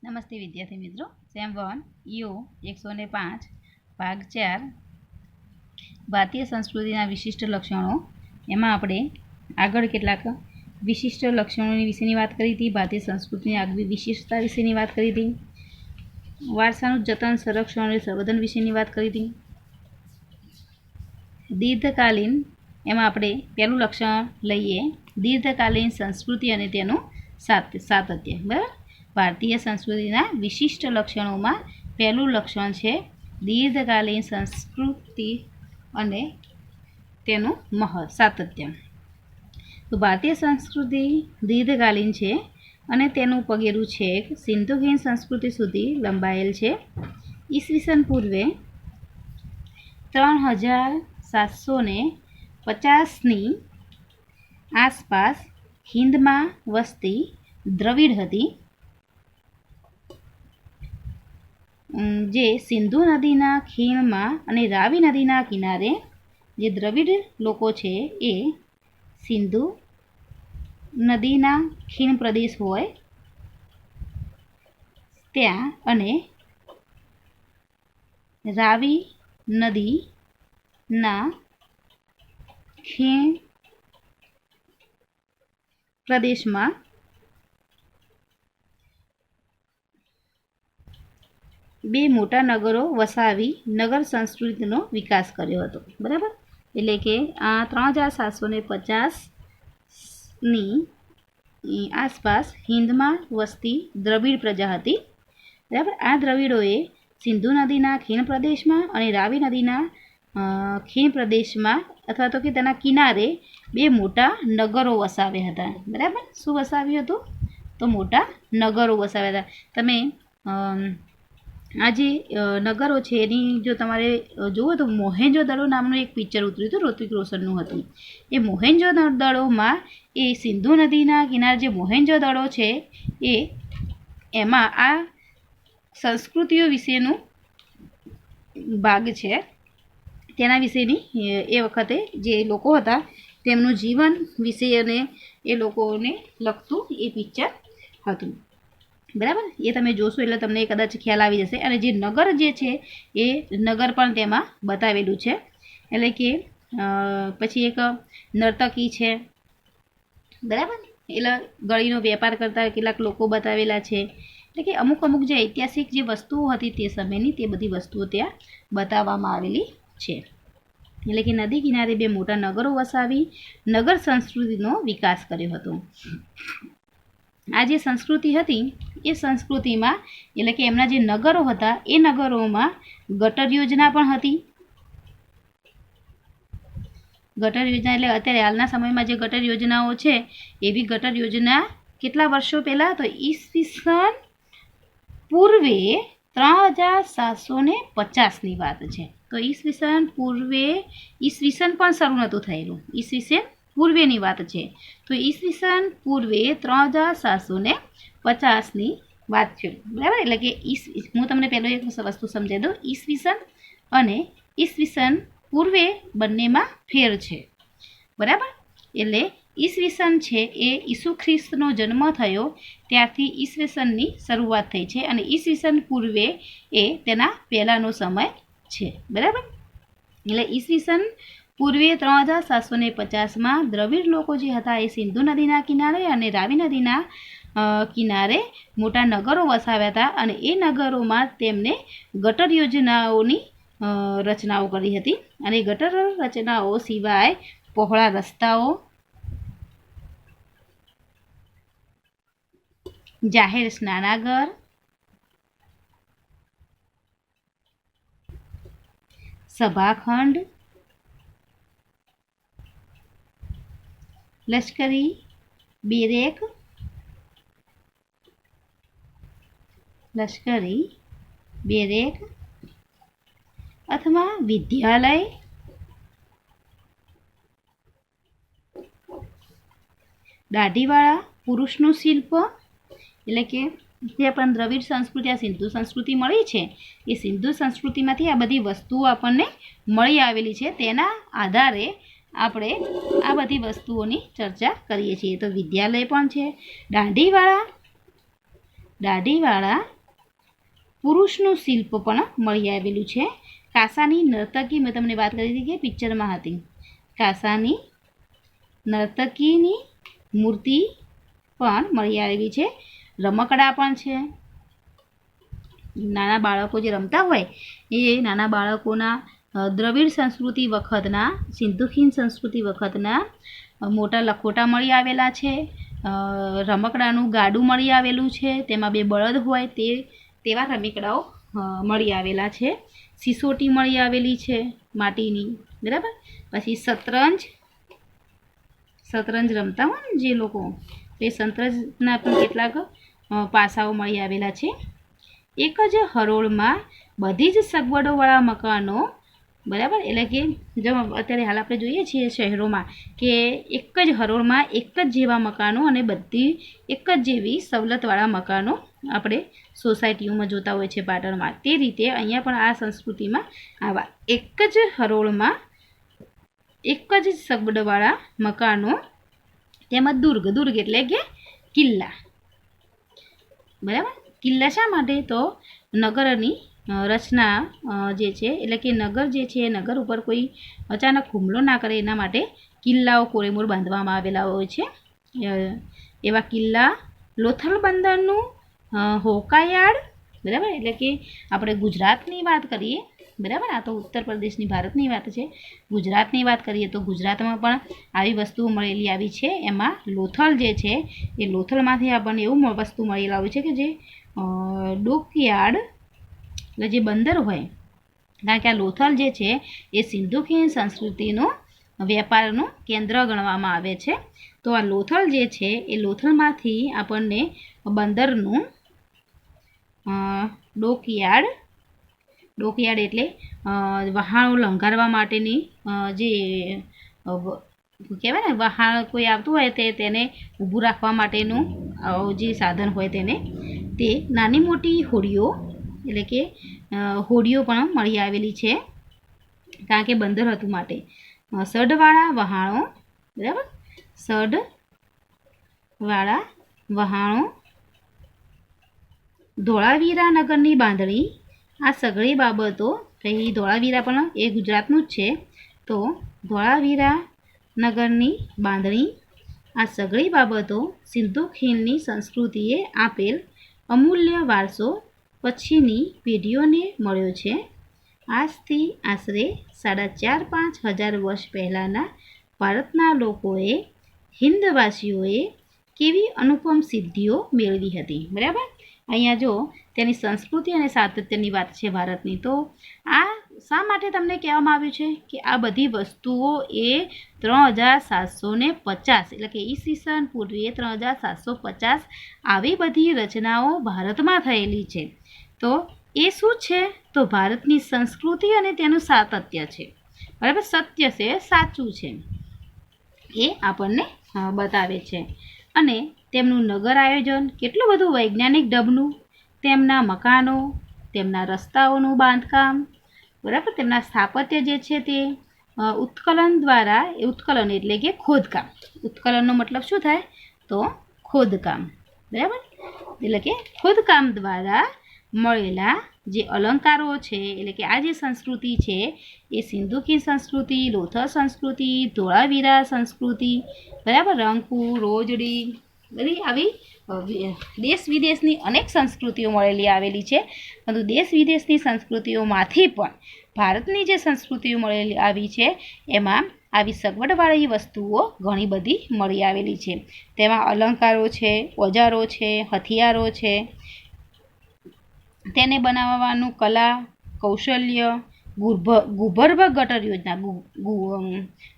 નમસ્તે વિદ્યાર્થી મિત્રો, સેમ 1 યુ 105 ભાગ 4 ભારતીય સંસ્કૃતિના વિશિષ્ટ લક્ષણો. એમાં આપણે આગળ કેટલાક વિશિષ્ટ લક્ષણોની વિશેની વાત કરી હતી. ભારતીય સંસ્કૃતિની આગવી વિશિષ્ટતા વિશેની વાત કરી હતી. વારસાનું જતન, સંરક્ષણ અને સંવર્ધન વિશેની વાત કરી હતી. દીર્ઘકાલીન એમાં આપણે પહેલું લક્ષણ લઈએ, દીર્ઘકાલીન સંસ્કૃતિ અને તેનું સાતત્ય. બરાબર, ભારતીય સંસ્કૃતિના વિશિષ્ટ લક્ષણોમાં પહેલું લક્ષણ છે દીર્ઘકાલીન સંસ્કૃતિ અને તેનું સાતત્ય. તો ભારતીય સંસ્કૃતિ દીર્ઘકાલીન છે અને તેનું પગેરું છેક સિંધુ ખીણ સંસ્કૃતિ સુધી લંબાયેલ છે. ઈસવીસન પૂર્વે 3750ની આસપાસ હિંદમાં વસતી દ્રવિડ હતી, જે સિંધુ નદીના ખીણમાં અને રાવી નદીના કિનારે જે દ્રવિડ લોકો છે એ સિંધુ નદીના ખીણ પ્રદેશ હોય ત્યાં અને રાવી નદીના ખીણ પ્રદેશમાં બે મોટા નગરો વસાવી નગર સંસ્કૃતિનો વિકાસ કર્યો હતો. બરાબર, એટલે કે આ 3750ની આસપાસ હિંદમાં વસતી દ્રવિડ પ્રજા હતી. બરાબર, આ દ્રવિડોએ સિંધુ નદીના ખીણ પ્રદેશમાં અને રાવી નદીના ખીણ પ્રદેશમાં અથવા તો કે તેના કિનારે બે મોટા નગરો વસાવ્યા હતા. બરાબર, શું વસાવ્યું હતું? તો મોટા નગરો વસાવ્યા હતા. તમે આ જે નગરો છે એની જો તમારે જુઓ તો મોહેંજો-દડો નામનું એક પિક્ચર ઉતર્યું હતું, ઋતિક રોશનનું હતું. એ મોહેંજો-દડોમાં એ સિંધુ નદીના કિનારે જે મોહેંજો-દડો છે એમાં આ સંસ્કૃતિઓ વિશેનું ભાગ છે. તેના વિશેની એ વખતે જે લોકો હતા તેમનું જીવન વિશે અને એ લોકોને લગતું એ પિક્ચર હતું. બરાબર, એ તમે જોશો એટલે તમને કદાચ ખ્યાલ આવી જશે. અને જે નગર જે છે એ નગર પણ તેમાં બતાવેલું છે. એટલે કે પછી એક નર્તકી છે. બરાબર, એટલે ગળીનો વેપાર કરતા કેટલાક લોકો બતાવેલા છે. એટલે કે અમુક જે ઐતિહાસિક જે વસ્તુઓ હતી તે સમયની તે બધી વસ્તુઓ ત્યાં બતાવવામાં આવેલી છે. એટલે કે નદી કિનારે બે મોટા નગરો વસાવી નગર સંસ્કૃતિનો વિકાસ કર્યો હતો. આ જે સંસ્કૃતિ હતી એ સંસ્કૃતિમાં એટલે કે એમના જે નગરો હતા એ નગરોમાં ગટર યોજના પણ હતી. ગટર યોજના એટલે અત્યારે હાલના સમયમાં જે ગટર યોજનાઓ છે એવી ગટર યોજના કેટલા વર્ષો પહેલાં? તો ઈસવીસન પૂર્વે 3750ની વાત છે. તો ઈસવીસન પૂર્વે ઈસવીસન પણ શરૂ નહોતું થયેલું, ઈસવીસન પૂર્વેની વાત છે. તો ઈસવીસન પૂર્વે 3750ની વાત છે. બરાબર, એટલે કે હું તમને પહેલો એક વસ્તુ સમજાવી દઉં. ઈસવીસન અને ઈસવીસન પૂર્વે બંનેમાં ફેર છે. બરાબર, એટલે ઈસવીસન છે એ ઈસુ ખ્રિસ્તનો જન્મ થયો ત્યારથી ઈસવીસનની શરૂઆત થઈ છે અને ઈસવીસન પૂર્વે એ તેના પહેલાંનો સમય છે. બરાબર, એટલે ઈસવીસન પૂર્વે 3750માં દ્રવિડ લોકો જે હતા એ સિંધુ નદીના કિનારે અને રાવી નદીના કિનારે મોટા નગરો વસાવ્યા હતા અને એ નગરોમાં તેમને ગટર યોજનાઓની રચનાઓ કરી હતી. અને ગટર રચનાઓ સિવાય પહોળા રસ્તાઓ, જાહેર સ્નાનાગર, સભાખંડ, લશ્કરી બેરેક અથવા વિદ્યાલય, દાઢીવાળા પુરુષનું શિલ્પ. એટલે કે જે પણ દ્રવિડ સંસ્કૃતિ આ સિંધુ સંસ્કૃતિ મળી છે એ સિંધુ સંસ્કૃતિમાંથી આ બધી વસ્તુઓ આપણને મળી આવેલી છે. તેના આધારે આપણે આ બધી વસ્તુઓની ચર્ચા કરીએ છીએ. તો વિદ્યાલય પણ છે, દાઢીવાળા પુરુષનું શિલ્પ પણ મળી આવેલું છે. કાંસાની નર્તકી મેં તમને વાત કરી હતી કે પિક્ચરમાં હતી. કાંસાની નર્તકીની મૂર્તિ પણ મળી આવેલી છે. રમકડા પણ છે. નાના બાળકો જે રમતા હોય એ નાના બાળકોના દ્રવિડ સંસ્કૃતિ વખતના, સિંધુ ખીણ સંસ્કૃતિ વખતના મોટા લખોટા મળી આવેલા છે. રમકડાનું ગાડું મળી આવેલું છે. તેમાં 2 બળદ હોય તેવા રમકડાઓ મળી આવેલા છે. સિસોટી મળી આવેલી છે માટીની, બરાબર. પછી શતરંજ રમતા હોય ને જે લોકો, તે શતરંજના પણ કેટલાક પાસાઓ મળી આવેલા છે. એક જ હરોળમાં બધી જ સગવડોવાળા મકાનો, બરાબર, એટલે કે જો અત્યારે હાલ આપણે જોઈએ છીએ શહેરોમાં કે એક જ હરોળમાં એક જ જેવા મકાનો અને બધી એક જ જેવી સવલતવાળા મકાનો આપણે સોસાયટીઓમાં જોતા હોય છે પાટણમાં. તે રીતે અહીંયા પણ આ સંસ્કૃતિમાં આવા એક જ હરોળમાં એક જ સગવડવાળા મકાનો, તેમજ દુર્ગ એટલે કે કિલ્લા, બરાબર. કિલ્લા શા માટે? તો નગરની રચના જે છે, એટલે કે નગર જે છે, નગર ઉપર કોઈ અચાનક હુમલો ના કરે એના માટે કિલ્લાઓ કોરેમોર બાંધવામાં આવેલા હોય છે. એવા કિલ્લા લોથલ બંદરનું હોકાયાર્ડ, બરાબર, એટલે કે આપણે ગુજરાતની વાત કરીએ, બરાબર, આ તો ઉત્તર પ્રદેશની ભારતની વાત છે. ગુજરાતની વાત કરીએ તો ગુજરાતમાં પણ આવી વસ્તુઓ મળેલી આવી છે. એમાં લોથલ જે છે એ લોથલમાંથી આપણને એવું વસ્તુ મળેલી આવી છે કે જે ડોકયાર્ડ એટલે જે બંદર હોય, કારણ કે આ લોથલ જે છે એ સિંધુ ખીણ સંસ્કૃતિનું વેપારનું કેન્દ્ર ગણવામાં આવે છે. તો આ લોથલ જે છે એ લોથલમાંથી આપણને બંદરનું ડોકયાર્ડ એટલે વહાણો લંઘારવા માટેની જે કહેવાય ને, વહાણ કોઈ આવતું હોય તેને ઊભું રાખવા માટેનું જે સાધન હોય તે નાની મોટી હોડીઓ, એટલે કે હોડીઓ પણ મળી આવેલી છે, કારણ કે બંદર હતું માટે. સઢવાળા વહાણો, બરાબર, સઢવાળા વહાણો, ધોળાવીરા નગરની બાંધણી, આ સઘળી બાબતો, ધોળાવીરા પણ એ ગુજરાતનું જ છે. તો ધોળાવીરા નગરની બાંધણી, આ સઘળી બાબતો સિંધુ ખીણની સંસ્કૃતિએ આપેલ અમૂલ્ય વારસો પછીની પેઢીઓને મળ્યો છે. આજથી આશરે 4.5-5 હજાર વર્ષ પહેલાંના ભારતના લોકોએ, હિંદવાસીઓએ કેવી અનુપમ સિદ્ધિઓ મેળવી હતી, બરાબર. અહીંયા જો તેની સંસ્કૃતિ અને સાતત્યની વાત છે ભારતની. તો આ શા માટે તમને કહેવામાં આવ્યું છે કે આ બધી વસ્તુઓ એ 3750, એટલે કે ઈસવીસન પૂર્વે 3750 આવી બધી રચનાઓ ભારતમાં થયેલી છે. તો એ શું છે? તો ભારતની સંસ્કૃતિ અને તેનું સાતત્ય છે, બરાબર. સત્ય છે, સાચું છે, એ આપણને બતાવે છે. અને તેમનું નગર આયોજન કેટલું બધું વૈજ્ઞાનિક ઢબનું, તેમના મકાનો, તેમના રસ્તાઓનું બાંધકામ, બરાબર, તેમના સ્થાપત્ય જે છે તે ઉત્કલન દ્વારા, ઉત્કલન એટલે કે ખોદકામ, ઉત્કલનનો મતલબ શું થાય? તો ખોદકામ, બરાબર, એટલે કે ખોદકામ દ્વારા મળેલા જે અલંકારો છે, એટલે કે આ જે સંસ્કૃતિ છે એ સિંધુ ખીણ સંસ્કૃતિ, લોથલ સંસ્કૃતિ, ધોળાવીરા સંસ્કૃતિ, બરાબર, રંગપુર, રોજડી, બધી આવી દેશ વિદેશની અનેક સંસ્કૃતિઓ મળેલી આવેલી છે. પરંતુ દેશ વિદેશની સંસ્કૃતિઓમાંથી પણ ભારતની જે સંસ્કૃતિઓ મળેલી આવી છે એમાં આવી સગવડવાળી વસ્તુઓ ઘણી બધી મળી આવેલી છે. તેમાં અલંકારો છે, ઓજારો છે, હથિયારો છે, તેને બનાવવાનું કલા, કૌશલ્ય, ભૂગર્ભ ગટર યોજના.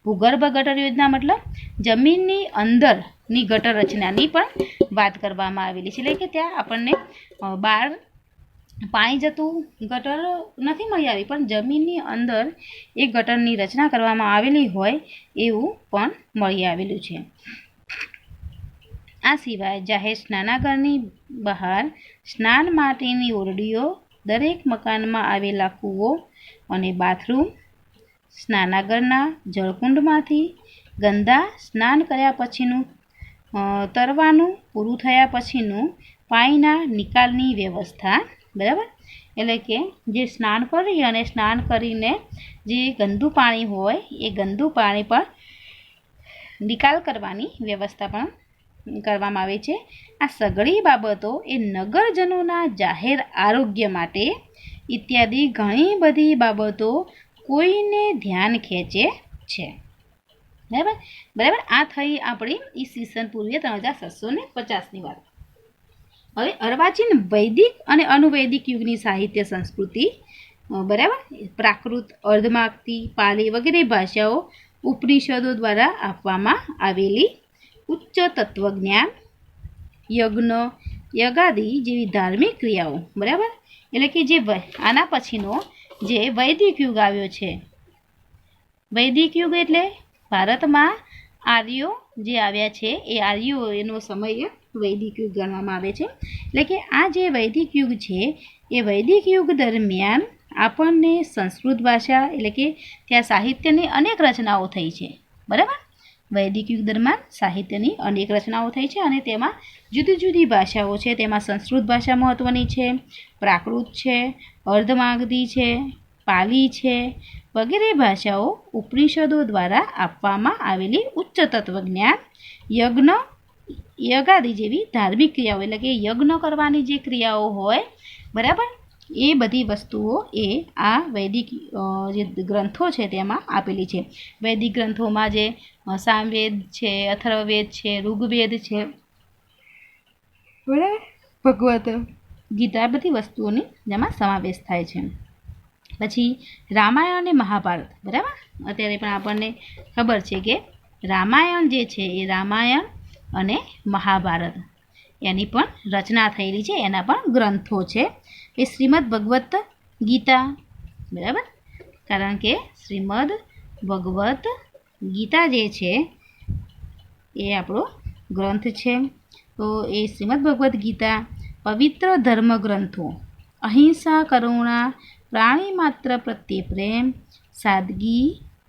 ભૂગર્ભ ગટર યોજના મતલબ જમીનની અંદરની ગટર રચનાની પણ વાત કરવામાં આવેલી છે. એટલે કે ત્યાં આપણને બહાર પાણી જતું ગટર નથી મળી આવી, પણ જમીનની અંદર એ ગટરની રચના કરવામાં આવેલી હોય એવું પણ મળી આવેલું છે. આ સિવાય જાહેર સ્નાનાગારની બહાર સ્નાન માટેની ઓરડીઓ, દરેક મકાનમાં આવેલા કૂવો અને બાથરૂમ, સ્નાનાગરના જળકુંડમાંથી ગંદા સ્નાન કર્યા પછીનું તરવાનું પૂરું થયા પછીનું પાણીના નિકાલની વ્યવસ્થા, બરાબર. એટલે કે જે સ્નાન કરી અને સ્નાન કરીને જે ગંદુ પાણી હોય એ ગંદુ પાણી પર નિકાલ કરવાની વ્યવસ્થા પણ કરવામાં આવે છે. આ સઘળી બાબતો એ નગરજનોના જાહેર આરોગ્ય માટે ઇત્યાદિ ઘણી બધી બાબતો કોઈને ધ્યાન ખેંચે છે. બરાબર. આ થઈ આપણી ઈસવીસન પૂર્વે 3750ની વાત. હવે અર્વાચીન વૈદિક અને અનુવૈદિક યુગની સાહિત્ય સંસ્કૃતિ, બરાબર, પ્રાકૃત, અર્ધમાગધી, પાલી વગેરે ભાષાઓ ઉપનિષદો દ્વારા આપવામાં આવેલી ઉચ્ચ તત્વજ્ઞાન, યજ્ઞ, યગાદિ જેવી ધાર્મિક ક્રિયાઓ, બરાબર. એટલે કે જે આના પછીનો જે વૈદિક યુગ આવ્યો છે, વૈદિક યુગ એટલે ભારતમાં આર્યો જે આવ્યા છે એ આર્યો એનો સમય વૈદિક યુગ ગણવામાં આવે છે. એટલે કે આ જે વૈદિક યુગ છે એ વૈદિક યુગ દરમિયાન આપણને સંસ્કૃત ભાષા, એટલે કે ત્યાં સાહિત્યની અનેક રચનાઓ થઈ છે, બરાબર. વૈદિક યુગ દરમિયાન સાહિત્યની અનેક રચનાઓ થઈ છે અને તેમાં જુદી જુદી ભાષાઓ છે. તેમાં સંસ્કૃત ભાષા મહત્ત્વની છે, પ્રાકૃત છે, અર્ધમાગધી છે, પાલી છે વગેરે ભાષાઓ ઉપનિષદો દ્વારા આપવામાં આવેલી ઉચ્ચ તત્વજ્ઞાન, યજ્ઞ, યગાદિ જેવી ધાર્મિક ક્રિયાઓ, એટલે કે યજ્ઞ કરવાની જે ક્રિયાઓ હોય, બરાબર, એ બધી વસ્તુઓ એ આ વૈદિક જે ગ્રંથો છે તેમાં આપેલી છે. વૈદિક ગ્રંથોમાં જે સામવેદ છે, અથર્વવેદ છે, ઋગ્વેદ છે, બરાબર, ભગવત ગીતા, બધી વસ્તુઓની જેમાં સમાવેશ થાય છે. પછી રામાયણ અને મહાભારત, બરાબર. અત્યારે પણ આપણને ખબર છે કે રામાયણ જે છે એ રામાયણ અને મહાભારત એની પણ રચના થયેલી છે, એના પણ ગ્રંથો છે. એ શ્રીમદ ભગવત ગીતા, બરાબર, કારણ કે શ્રીમદ ભગવત ગીતા જે છે એ આપણો ગ્રંથ છે. તો એ શ્રીમદ ભગવદ્ ગીતા પવિત્ર ધર્મ ગ્રંથો, અહિંસા, કરુણા, પ્રાણી માત્ર પ્રત્યે પ્રેમ, સાદગી,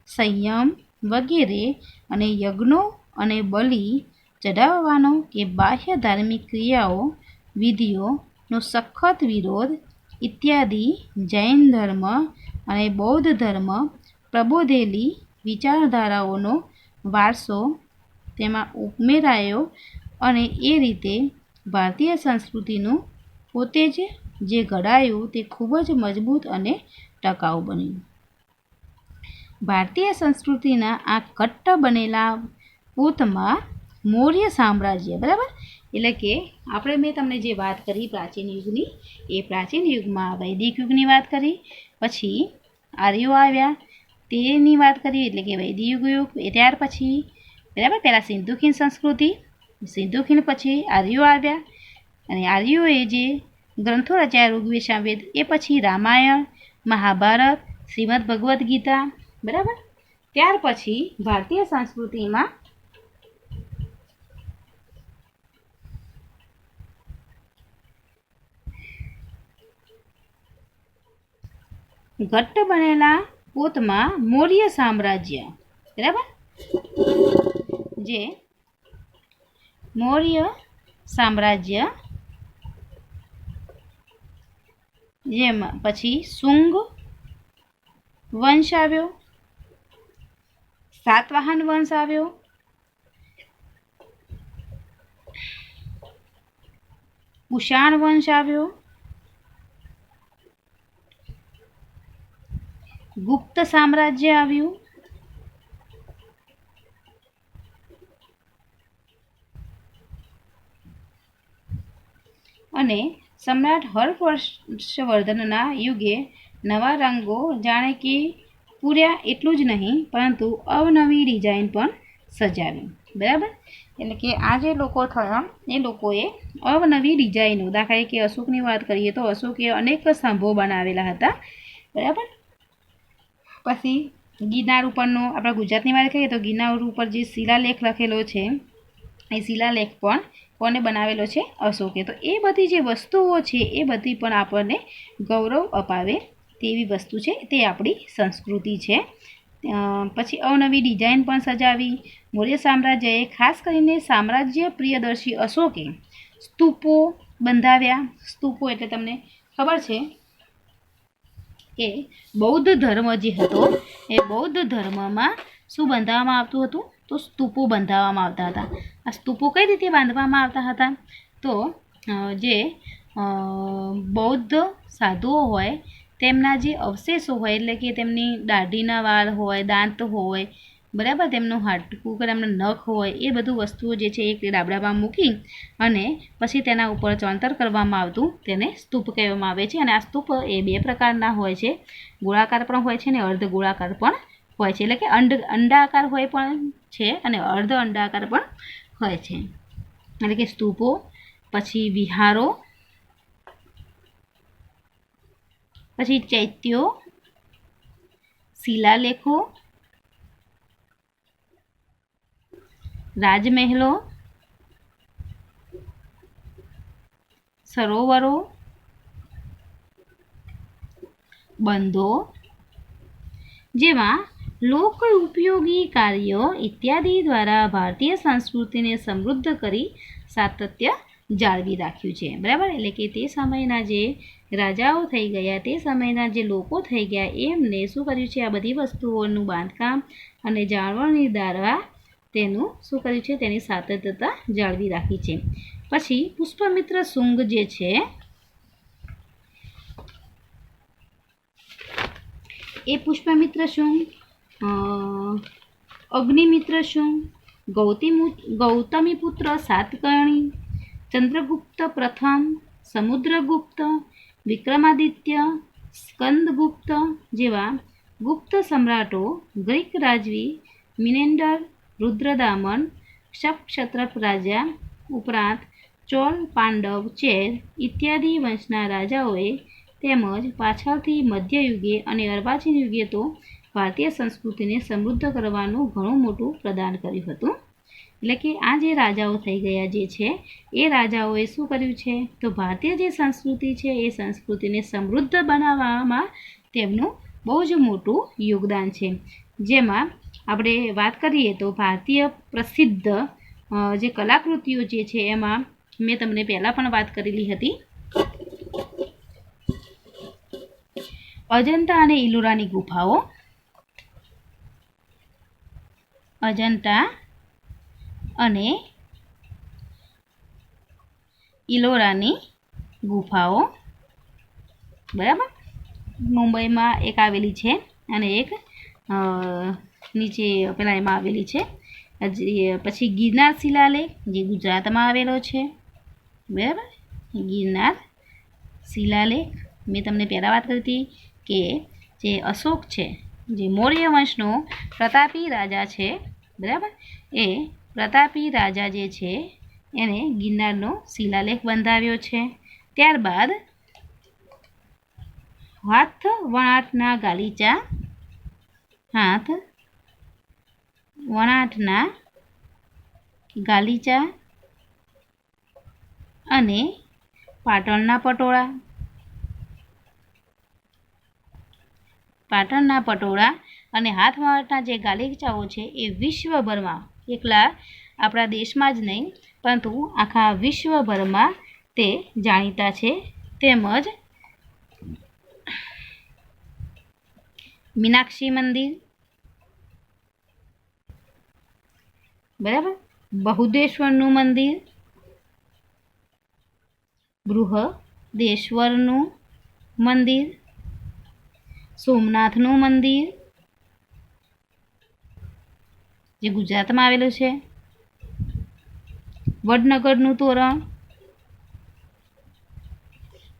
સંયમ વગેરે અને યજ્ઞો અને બલિ ચઢાવવાનો કે બાહ્ય ધાર્મિક ક્રિયાઓ, વિધિઓનો સખત વિરોધ ઇત્યાદિ જૈન ધર્મ અને બૌદ્ધ ધર્મ પ્રબોધેલી વિચારધારાઓનો વારસો તેમાં ઉમેરાયો અને એ રીતે ભારતીય સંસ્કૃતિનું પોતે જ જે ઘડાયું તે ખૂબ જ મજબૂત અને ટકાઉ બન્યું. ભારતીય સંસ્કૃતિના આ ઘટ્ટ બનેલા પોતમાં મૌર્ય સામ્રાજ્ય, બરાબર, એટલે કે મેં તમને જે વાત કરી પ્રાચીન યુગની, એ પ્રાચીન યુગમાં વૈદિક યુગની વાત કરી, પછી આર્યો આવ્યા તેની વાત કરી, એટલે કે વૈદિક યુગ. ત્યાર પછી, બરાબર, પહેલાં સિંધુ ખીણ સંસ્કૃતિ, સિંધુ ખીણ પછી આર્યો આવ્યા અને આર્યોએ જે ગ્રંથો રચ્યા ઋગ્વેદ, સામવેદ, એ પછી રામાયણ, મહાભારત, શ્રીમદ ભગવદ્ ગીતા, બરાબર. ત્યાર પછી ભારતીય સંસ્કૃતિમાં ઘટ્ટ બનેલા પોતમાં મૌર્ય સામ્રાજ્ય, બરાબર, જે મૌર્ય સામ્રાજ્ય, જેમાં પછી શુંગ વંશ આવ્યો, સાતવાહન વંશ આવ્યો, કુષાણ વંશ આવ્યો, ગુપ્ત સામ્રાજ્ય આવ્યું, અને સમ્રાટ હર્ષવર્ધનના યુગે નવા રંગો જાણે કે પૂર્યા એટલું જ નહીં પરંતુ અવનવી ડિઝાઇન પણ સજાવી, બરાબર. એટલે કે આ જે લોકો થયા એ લોકોએ અવનવી ડિઝાઇનો, દાખલા તરીકે અશોકની વાત કરીએ તો અશોકે અનેક સ્તંભો બનાવેલા હતા, બરાબર. પછી ગિરનાર ઉપરનો, આપણા ગુજરાતની વાત કરીએ તો ગિરનાર ઉપર જે શિલાલેખ લખેલો છે એ શિલાલેખ પણ કોને બનાવેલો છે? અશોકે. તો એ બધી જે વસ્તુઓ છે એ બધી પણ આપણને ગૌરવ અપાવે તેવી વસ્તુ છે, તે આપણી સંસ્કૃતિ છે. પછી અવનવી ડિઝાઇન પણ સજાવી. મૌર્ય સામ્રાજ્યએ ખાસ કરીને સામ્રાજ્ય પ્રિયદર્શી અશોકે સ્તૂપો, બંધાવ્યા. સ્તૂપો એટલે તમને ખબર છે કે બૌદ્ધ ધર્મ જે હતો એ બૌદ્ધ ધર્મમાં શું બંધાવવામાં આવતું હતું? તો સ્તૂપો બંધાવવામાં આવતા હતા. આ સ્તૂપો કઈ રીતે બાંધવામાં આવતા હતા? તો જે બૌદ્ધ સાધુઓ હોય તેમના જે અવશેષો હોય, એટલે કે તેમની દાઢીના વાળ હોય, દાંત હોય, બરાબર, તેમનું હાડકું કે તેમના નખ હોય, એ બધું વસ્તુઓ જે છે એક ડાબડામાં મૂકી અને પછી તેના ઉપર ચણતર કરવામાં આવતું, તેને સ્તૂપ કહેવામાં આવે છે. અને આ સ્તૂપ એ બે પ્રકારના હોય છે, ગોળાકાર પણ હોય છે અને અર્ધ ગોળાકાર પણ હોય છે, એટલે કે અંડાકાર હોય પણ છે અને અર્ધ અંડાકાર પણ હોય છે. એટલે કે સ્તૂપો, પછી વિહારો, પછી ચૈત્યો, શિલાલેખો, રાજમહેલો, સરોવરો, બંધો જેવા લોક ઉપયોગી કાર્યો ઇત્યાદિ દ્વારા ભારતીય સંસ્કૃતિને સમૃદ્ધ કરી સાતત્ય જાળવી રાખ્યું છે. બરાબર, એટલે કે તે સમયના જે રાજાઓ થઈ ગયા, તે સમયના જે લોકો થઈ ગયા, એમને શું કર્યું છે? આ બધી વસ્તુઓનું બાંધકામ અને જાળવણી દ્વારા તેનું શું કર્યું છે? તેની સાતત્યતા જાળવી રાખી છે. પછી પુષ્પમિત્ર શુંગ જે છે એ પુષ્પમિત્ર શુંગ, અગ્નિમિત્ર શુંગ, ગૌતમીપુત્ર સાતકર્ણી, ચંદ્રગુપ્ત પ્રથમ, સમુદ્રગુપ્ત, વિક્રમાદિત્ય, સ્કંદગુપ્ત જેવા ગુપ્ત સમ્રાટો, ગ્રીક રાજવી મિનેન્ડર, રુદ્રદામન, ક્ષત્રપ રાજા ઉપરાંત ચોલ, પાંડવ, ચેર ઇત્યાદિ વંશના રાજાઓએ તેમજ પાછળથી મધ્યયુગે અને અર્વાચીન યુગે તો ભારતીય સંસ્કૃતિને સમૃદ્ધ કરવાનું ઘણું મોટું પ્રદાન કર્યું હતું. એટલે કે આ જે રાજાઓ થઈ ગયા જે છે એ રાજાઓએ શું કર્યું છે? તો ભારતીય જે સંસ્કૃતિ છે એ સંસ્કૃતિને સમૃદ્ધ બનાવવામાં તેમનું બહુ જ મોટું યોગદાન છે. જેમાં આપણે વાત કરીએ તો ભારતીય પ્રસિદ્ધ જે કલાકૃતિઓ જે છે એમાં મેં તમને પહેલાં પણ વાત કરેલી હતી. અજંતા અને ઇલોરાની ગુફાઓ, અજંતા અને ઇલોરાની ગુફાઓ, બરાબર, મુંબઈમાં એક આવેલી છે અને એક નીચે પેલા એમાં આવેલી છે. પછી ગિરનાર શિલાલેખ જે ગુજરાતમાં આવેલો છે, બરાબર, ગિરનાર શિલાલેખ મેં તમને પહેલાં વાત કરી હતી કે જે અશોક છે, જે મૌર્ય વંશનો પ્રતાપી રાજા છે, બરાબર, એ પ્રતાપી રાજા જે છે એને ગિરનારનો શિલાલેખ બંધાવ્યો છે. ત્યારબાદ હાથ વણાટના ગાલીચા, હાથ વણાટના ગાલીચા અને પાટણના પટોળા, પાટણના પટોળા અને હાથ વણાટના જે ગાલીચાઓ છે એ વિશ્વભરમાં, એકલા આપણા દેશમાં જ નહીં પરંતુ આખા વિશ્વભરમાં તે જાણીતા છે. તેમજ મીનાક્ષી મંદિર, બરાબર, બહુદેશ્વરનું મંદિર, બૃહદેશ્વરનું મંદિર, સોમનાથનું મંદિર જે ગુજરાતમાં આવેલું છે, વડનગરનું તોરણ,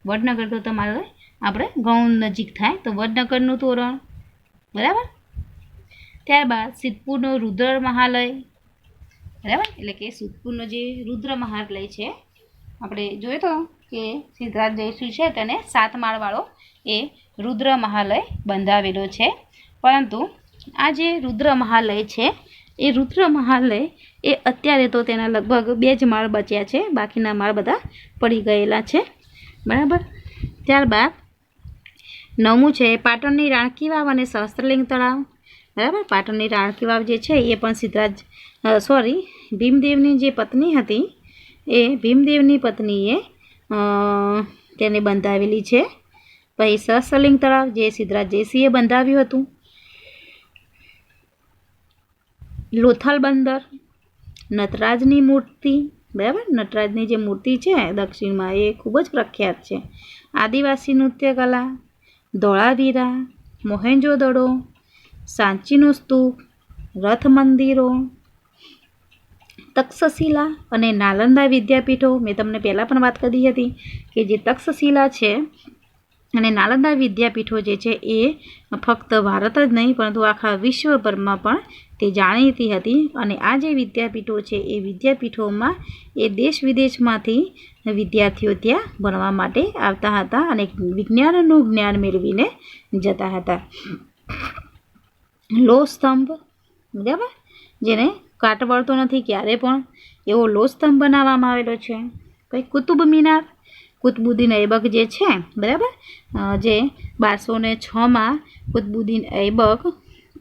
વડનગર તો તમારે આપણે ઘણું નજીક થાય તો વડનગરનું તોરણ, બરાબર. ત્યારબાદ સિદ્ધપુરનો રુદ્ર મહાલય, બરાબર, એટલે કે સિદ્ધપુરનો જે રુદ્ર મહાલય છે આપણે જોયો તો કે સિદ્ધરાજ જયશ્રી છે તેને 7 માળવાળો એ રુદ્ર મહાલય બંધાવેલો છે. પરંતુ આ જે રુદ્ર મહાલય છે એ રુદ્ર મહાલય એ અત્યારે તો તેના લગભગ 2 જ માળ બચ્યા છે, બાકીના માળ બધા પડી ગયેલા છે, બરાબર. ત્યારબાદ 9મું છે પાટણની રાણકી વાવ અને સહસ્ત્રલિંગ તળાવ, બરાબર. પાટણની રાણકી વાવ જે છે એ પણ ભીમદેવની જે પત્ની હતી એ ભીમદેવની પત્નીએ તેને બંધાવેલી છે. પછી સહસ્ત્રલિંગ તળાવ જે સિદ્ધરાજ જયસિંહે બંધાવ્યું હતું. લોથલ બંદર, નટરાજની મૂર્તિ, બરાબર, નટરાજની જે મૂર્તિ છે દક્ષિણમાં એ ખૂબ જ પ્રખ્યાત છે. આદિવાસી નૃત્ય કલા, ધોળાવીરા, મોહેંજો-દડો, સાંચીનો સ્તૂપ, રથ મંદિરો, તક્ષશિલા અને નાલંદા વિદ્યાપીઠો. મેં તમને પહેલાં પણ વાત કરી હતી કે જે તક્ષશિલા છે અને નાલંદા વિદ્યાપીઠો જે છે એ ફક્ત ભારત જ નહીં પરંતુ આખા વિશ્વભરમાં પણ તે જાણીતી હતી. અને આ જે વિદ્યાપીઠો છે એ વિદ્યાપીઠોમાં એ દેશ વિદેશમાંથી વિદ્યાર્થીઓ ત્યાં ભણવા માટે આવતા હતા અને વિજ્ઞાનનું જ્ઞાન મેળવીને જતા હતા. લોહ સ્તંભ, બરાબર, જેને કાટ વળતો નથી ક્યારે પણ, એવો લોહ સ્તંભ બનાવવામાં આવેલો છે. કંઈ કુતુબ મિનાર, કુતબુદ્દીન ઐબક જે છે, બરાબર, જે 1206માં કુતબુદ્દીન ઐબક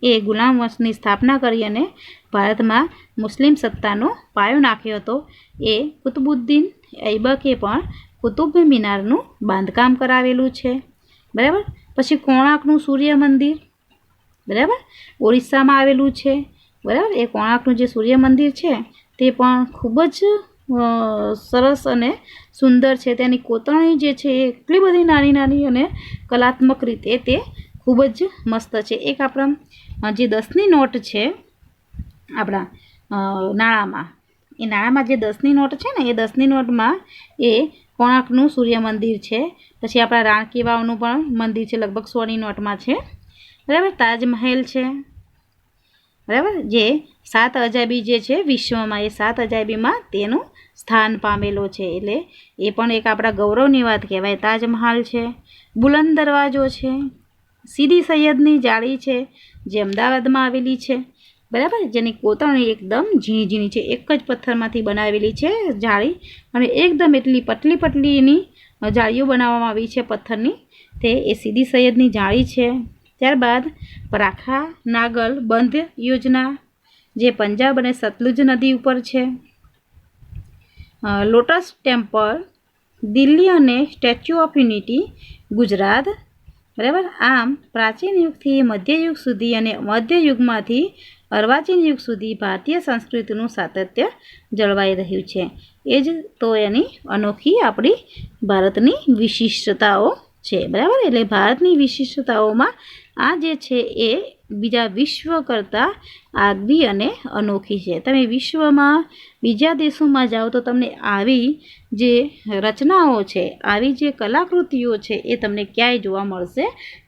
એ ગુલામ વંશની સ્થાપના કરી અને ભારતમાં મુસ્લિમ સત્તાનો પાયો નાખ્યો હતો. એ કુતબુદ્દીન ઐબકે પણ કુતુબ મિનારનું બાંધકામ કરાવેલું છે, બરાબર. પછી કોણાર્કનું સૂર્ય મંદિર, બરાબર, ઓરિસ્સામાં આવેલું છે, બરાબર. એ કોણાર્કનું જે સૂર્ય મંદિર છે તે પણ ખૂબ જ સરસ અને સુંદર છે. તેની કોતરણી જે છે એ એટલી બધી નાની નાની અને કલાત્મક રીતે તે ખૂબ જ મસ્ત છે. એક આપણા જે 10ની નોટ છે આપણા નાણામાં, એ નાણામાં જે 10ની નોટ છે ને એ 10ની નોટમાં એ કોણાર્કનું સૂર્ય મંદિર છે. પછી આપણા રાણકી વાવનું પણ મંદિર છે, લગભગ 100ની નોટમાં છે, બરાબર. તાજમહેલ છે, બરાબર, જે 7 અજાયબી જે છે વિશ્વમાં, એ 7 અજાયબીમાં તેનું સ્થાન પામેલો છે. એટલે એ પણ એક આપણા ગૌરવની વાત કહેવાય. તાજમહાલ છે, બુલંદ દરવાજો છે, સીદી સૈયદની જાળી છે જે અમદાવાદમાં આવેલી છે, બરાબર, જેની કોતરણી એકદમ ઝીણી ઝીણી છે. એક જ પથ્થરમાંથી બનાવેલી છે જાળી અને એકદમ એટલી પતલી પતલી એની જાળીઓ બનાવવામાં આવી છે પથ્થરની. તે એ સીદી સૈયદની જાળી છે. ત્યારબાદ પરાખા નાગલ બંધ યોજના જે પંજાબ અને સતલુજ નદી ઉપર છે. લોટસ ટેમ્પલ દિલ્હી અને સ્ટેચ્યુ ઓફ યુનિટી ગુજરાત, બરાબર. આમ પ્રાચીન યુગથી મધ્યયુગ સુધી અને મધ્યયુગમાંથી અર્વાચીન યુગ સુધી ભારતીય સંસ્કૃતિનું સાતત્ય જળવાઈ રહ્યું છે. એ જ તો એની અનોખી આપણી ભારતની વિશિષ્ટતાઓ છે, બરાબર. એટલે ભારતની વિશિષ્ટતાઓમાં આ જે છે એ બીજા વિશ્વ કરતાં આગવી અને અનોખી છે. તમે વિશ્વમાં બીજા દેશોમાં જાઓ તો તમને આવી જે રચનાઓ છે, આવી જે કલાકૃતિઓ છે એ તમને ક્યાંય જોવા મળશે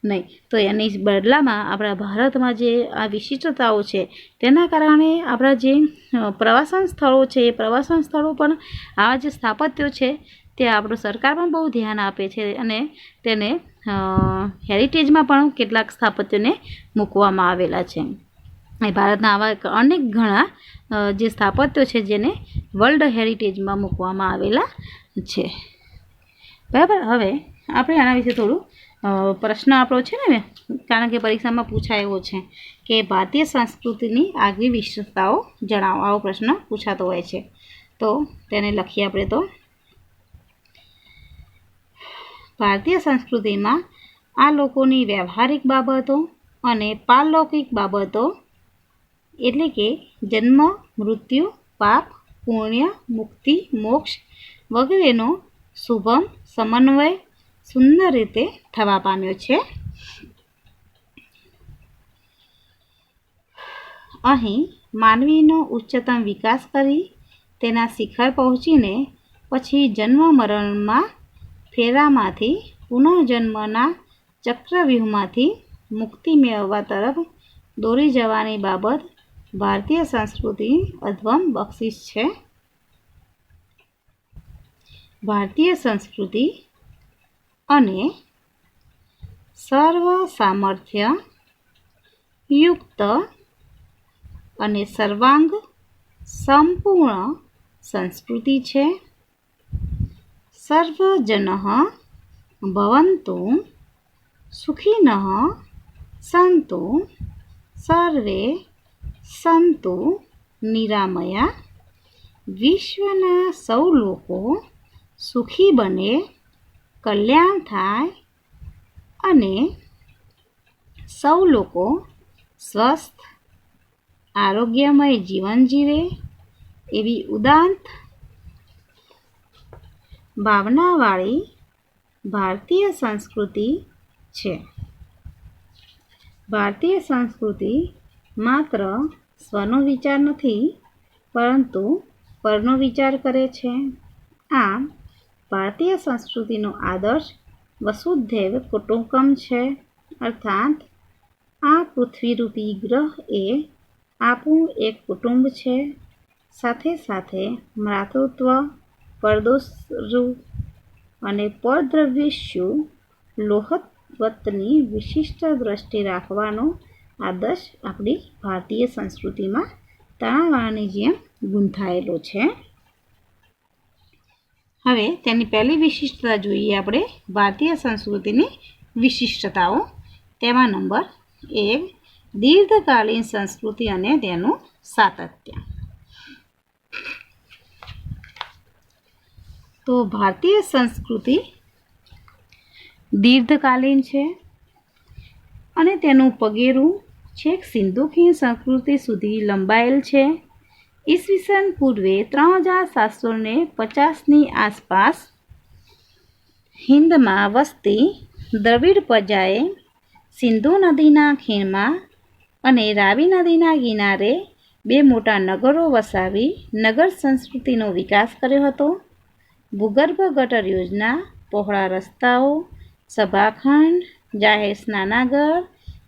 નહીં. તો એની બદલામાં આપણા ભારતમાં જે આ વિશિષ્ટતાઓ છે તેના કારણે આપણા જે પ્રવાસન સ્થળો છે એ પ્રવાસન સ્થળો પણ આવા જે સ્થાપત્યો છે તે આપણું સરકાર પણ બહુ ધ્યાન આપે છે અને તેને હેરિટેજમાં પણ કેટલાક સ્થાપત્યોને મૂકવામાં આવેલા છે. એ ભારતના આવા અનેક ઘણા જે સ્થાપત્યો છે જેને વર્લ્ડ હેરિટેજમાં મૂકવામાં આવેલા છે, બરાબર. હવે આપણે આના વિશે થોડું પ્રશ્ન આપણો છે ને, કારણ કે પરીક્ષામાં પૂછાય એવો છે કે ભારતીય સંસ્કૃતિની આગવી વિશેષતાઓ જણાવો, આવો પ્રશ્ન પૂછાતો હોય છે. તો તેને લખીએ આપણે. તો ભારતીય સંસ્કૃતિમાં આ લોકોની વ્યવહારિક બાબતો અને પારલૌકિક બાબતો એટલે કે જન્મ, મૃત્યુ, પાપ, પુણ્ય, મુક્તિ, મોક્ષ વગેરેનો શુભમ સમન્વય સુંદર રીતે થવા પામ્યો છે. અહીં માનવીનો ઉચ્ચતમ વિકાસ કરી તેના શિખર પહોંચીને પછી જન્મ મરણમાં ફેરામાંથી પુનઃજન્મના ચક્રવ્યૂહમાંથી મુક્તિ મેળવવા તરફ દોરી જવાની બાબત ભારતીય સંસ્કૃતિની અદ્ભુત બક્ષિસ છે. ભારતીય સંસ્કૃતિ અને સર્વ સામર્થ્ય યુક્ત અને સર્વાંગ સંપૂર્ણ સંસ્કૃતિ છે. સર્વજનઃ ભવન્તુ સુખિનઃ સંતુ સર્વે સંતુ નિરામયા. વિશ્વના સૌ લોકો સુખી બને, કલ્યાણ થાય અને સૌ લોકો સ્વસ્થ આરોગ્યમય જીવન જીવે એવી ઉદાત્ત ભાવનાવાળી ભારતીય સંસ્કૃતિ છે. ભારતીય સંસ્કૃતિ માત્ર સ્વનો વિચાર નથી, પરંતુ પરનો વિચાર કરે છે. આમ ભારતીય સંસ્કૃતિનો આદર્શ વસુધૈવ કુટુંબકમ છે, અર્થાત આ પૃથ્વીરૂપી ગ્રહ એ આપણું એક કુટુંબ છે. સાથે સાથે માતૃત્વ, પરદોષરુ અને પરદ્રવ્યેષુ લોહત્વત્ની વિશિષ્ટ દ્રષ્ટિ રાખવાનો આદર્શ આપણી ભારતીય સંસ્કૃતિમાં તાણાવાણાની જેમ ગૂંથાયેલો છે. હવે તેની પહેલી વિશિષ્ટતા જોઈએ આપણે ભારતીય સંસ્કૃતિની વિશિષ્ટતાઓ. તેમાં નંબર 1, દીર્ઘકાલીન સંસ્કૃતિ અને તેનું સાતત્ય. તો ભારતીય સંસ્કૃતિ દીર્ઘકાલીન છે અને તેનું પગેરું છેક સિંધુ ખીણ સંસ્કૃતિ સુધી લંબાયેલ છે. ઈસવીસન પૂર્વે 3750ની આસપાસ હિંદમાં વસતી દ્રવિડ પ્રજાએ સિંધુ નદીના ખીણમાં અને રાવી નદીના કિનારે 2 મોટા નગરો વસાવી નગર સંસ્કૃતિનો વિકાસ કર્યો હતો. ભૂગર્ભ ગટર યોજના, પહોળા રસ્તાઓ, સભાખંડ, જાહેર સ્નાનાગર,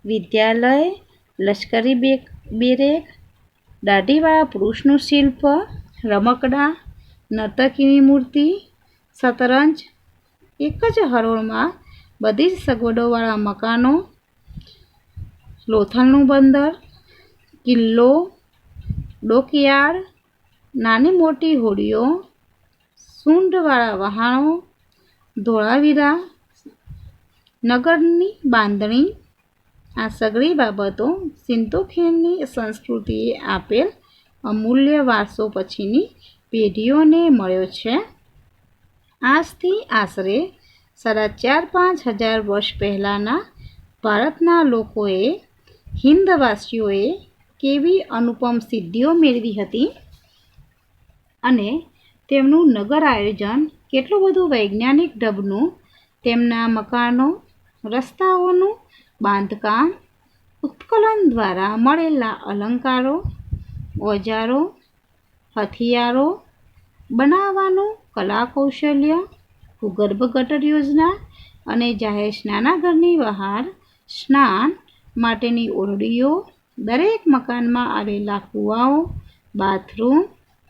વિદ્યાલય, લશ્કરી બેરેક, દાઢીવાળા પુરુષનું શિલ્પ, રમકડાં, નર્તકીની મૂર્તિ, શતરંજ, એક જ હરોળમાં બધી જ સગવડોવાળા મકાનો, લોથલનું બંદર, કિલ્લો, ડોકયાર્ડ, નાની મોટી હોડીઓ, સૂંઢવાળા વહાણો, ધોળાવીરા, નગરની બાંધણી, આ સઘળી બાબતો સિંધુ ખીણની સંસ્કૃતિએ આપેલ અમૂલ્ય વારસો પછીની પેઢીઓને મળ્યો છે. આજથી આશરે 4,500 વર્ષ પહેલાંના ભારતના લોકોએ, હિંદવાસીઓએ કેવી અનુપમ સિદ્ધિઓ મેળવી હતી અને તેમનું નગર આયોજન કેટલું બધું વૈજ્ઞાનિક ઢબનું, તેમના મકાનો, રસ્તાઓનું બાંધકામ, ઉત્કલન દ્વારા મળેલા અલંકારો, ઓજારો, હથિયારો બનાવવાનું કલા કૌશલ્ય, ભૂગર્ભ ગટર યોજના અને જાહેર સ્નાનાગરની બહાર સ્નાન માટેની ઓરડીઓ, દરેક મકાનમાં આવેલા કૂવાઓ, બાથરૂમ,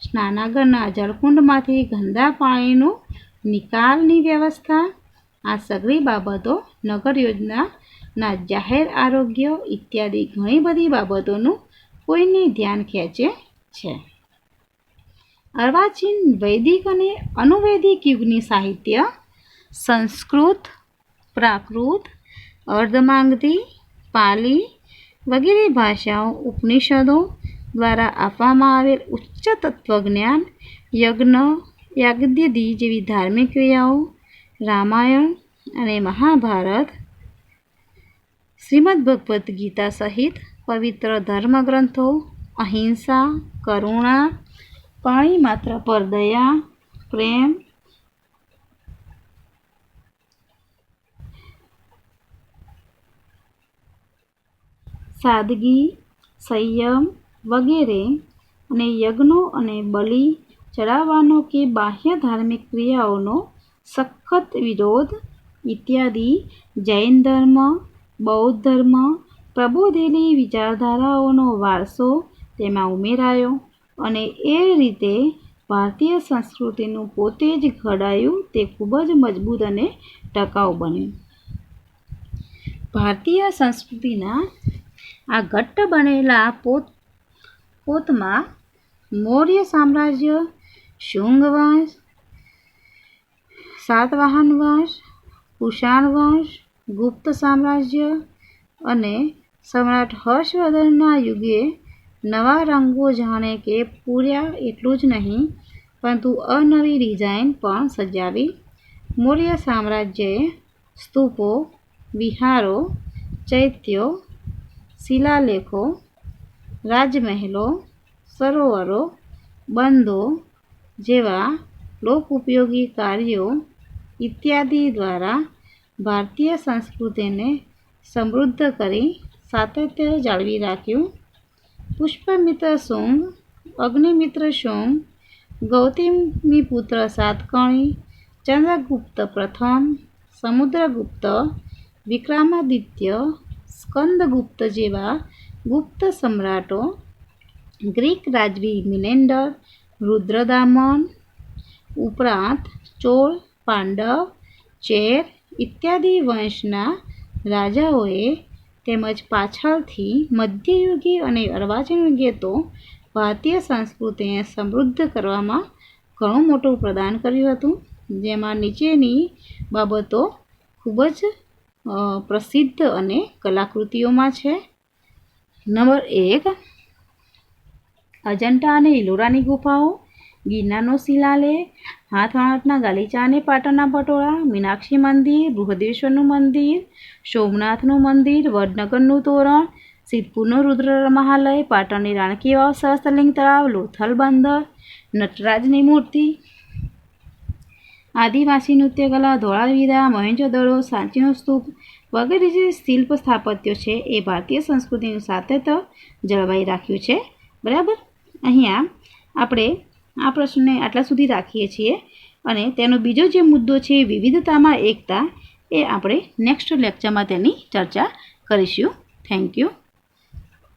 સ્નાનાગરના જળકુંડમાંથી ગંદા પાણીનું નિકાલની વ્યવસ્થા, આ સઘળી બાબતો નગર યોજનાના જાહેર આરોગ્ય ઇત્યાદિ ઘણી બધી બાબતોનું કોઈને ધ્યાન ખેંચે છે. અર્વાચીન, વૈદિક અને અનુવૈદિક યુગની સાહિત્ય, સંસ્કૃત, પ્રાકૃત, અર્ધમાંગધી, પાલી વગેરે ભાષાઓ, ઉપનિષદો દ્વારા આપવામાં આવેલ ઉચ્ચ તત્વજ્ઞાન, યજ્ઞ, યાગાદ્યદિ જેવી ધાર્મિક ક્રિયાઓ, રામાયણ અને મહાભારત, શ્રીમદ્ ભગવદ્ ગીતા સહિત પવિત્ર ધર્મગ્રંથો, અહિંસા, કરુણા, પાણી માત્ર પર દયા, પ્રેમ, સાદગી, સંયમ વગેરે અને યજ્ઞો અને બલિ ચડાવવાનો કે બાહ્ય ધાર્મિક ક્રિયાઓનો સખત વિરોધ ઇત્યાદિ જૈન ધર્મ, બૌદ્ધ ધર્મ પ્રબોધેલી વિચારધારાઓનો વારસો તેમાં ઉમેરાયો અને એ રીતે ભારતીય સંસ્કૃતિનું પોતે જ ઘડાયું તે ખૂબ જ મજબૂત અને ટકાઉ બન્યું. ભારતીય સંસ્કૃતિના આ ઘટ્ટ બનેલા પોતમાં મૌર્ય સામ્રાજ્ય, શુંગ વંશ, સાતવાહન વંશ, કુષાણ વંશ, ગુપ્ત સામ્રાજ્ય અને સમ્રાટ હર્ષવર્ધનના યુગે નવા રંગો જાણે કે પૂર્યા. એટલું જ નહીં, પરંતુ અનવી ડિઝાઇન પણ સજાવી. મૌર્ય સામ્રાજ્યએ સ્તૂપો, વિહારો, ચૈત્યો, શિલાલેખો, રાજમહેલો, સરોવરો, બંધો જેવા લોકોપયોગી કાર્યો ઇત્યાદિ દ્વારા ભારતીય સંસ્કૃતિને સમૃદ્ધ કરી સાતત્ય જાળવી રાખ્યું. પુષ્પમિત્ર શુંગ, અગ્નિમિત્ર શુંગ, ગૌતમીપુત્ર સાતકર્ણી, ચંદ્રગુપ્ત પ્રથમ, સમુદ્રગુપ્ત, વિક્રમાદિત્ય, સ્કંદગુપ્ત જેવા ગુપ્ત સમ્રાટો, ગ્રીક રાજવી મિનેન્ડર, રુદ્રદામન ઉપરાંત ચોળ, પાંડવ, ચેર ઇત્યાદિ વંશના રાજાઓએ તેમજ પાછળથી મધ્યયુગી અને અર્વાચીન યુગે તો ભારતીય સંસ્કૃતિને સમૃદ્ધ કરવામાં ઘણું મોટું પ્રદાન કર્યું હતું. જેમાં નીચેની બાબતો ખૂબ જ પ્રસિદ્ધ અને કલાકૃતિઓમાં છે. નંબર 1, અજંટા અને ઇલોરાની ગુફાઓ, ગિરનારનો શિલાલેખ, હાથવણાટના ગાલીચા અને પાટણના પટોળા, મીનાક્ષી મંદિર, બૃહદેશ્વરનું મંદિર, સોમનાથનું મંદિર, વડનગરનું તોરણ, સિદ્ધપુરનું રુદ્ર મહાલય, પાટણની રાણકી વાવ, સહસ્ત્રલિંગ તળાવ, લોથલ બંદર, નટરાજની મૂર્તિ, આદિવાસી નૃત્યકલા, ધોળાવીરા, મોહેંજો-દડો, સાંચીનો સ્તૂપ વગેરે જે શિલ્પ સ્થાપત્યો છે એ ભારતીય સંસ્કૃતિનું સાતત્ય જળવાઈ રાખ્યું છે. બરાબર. અહીંયા આપણે આ પ્રશ્નને આટલા સુધી રાખીએ છીએ અને તેનો બીજો જે મુદ્દો છે વિવિધતામાં એકતા, એ આપણે નેક્સ્ટ લેક્ચરમાં તેની ચર્ચા કરીશું. Thank you.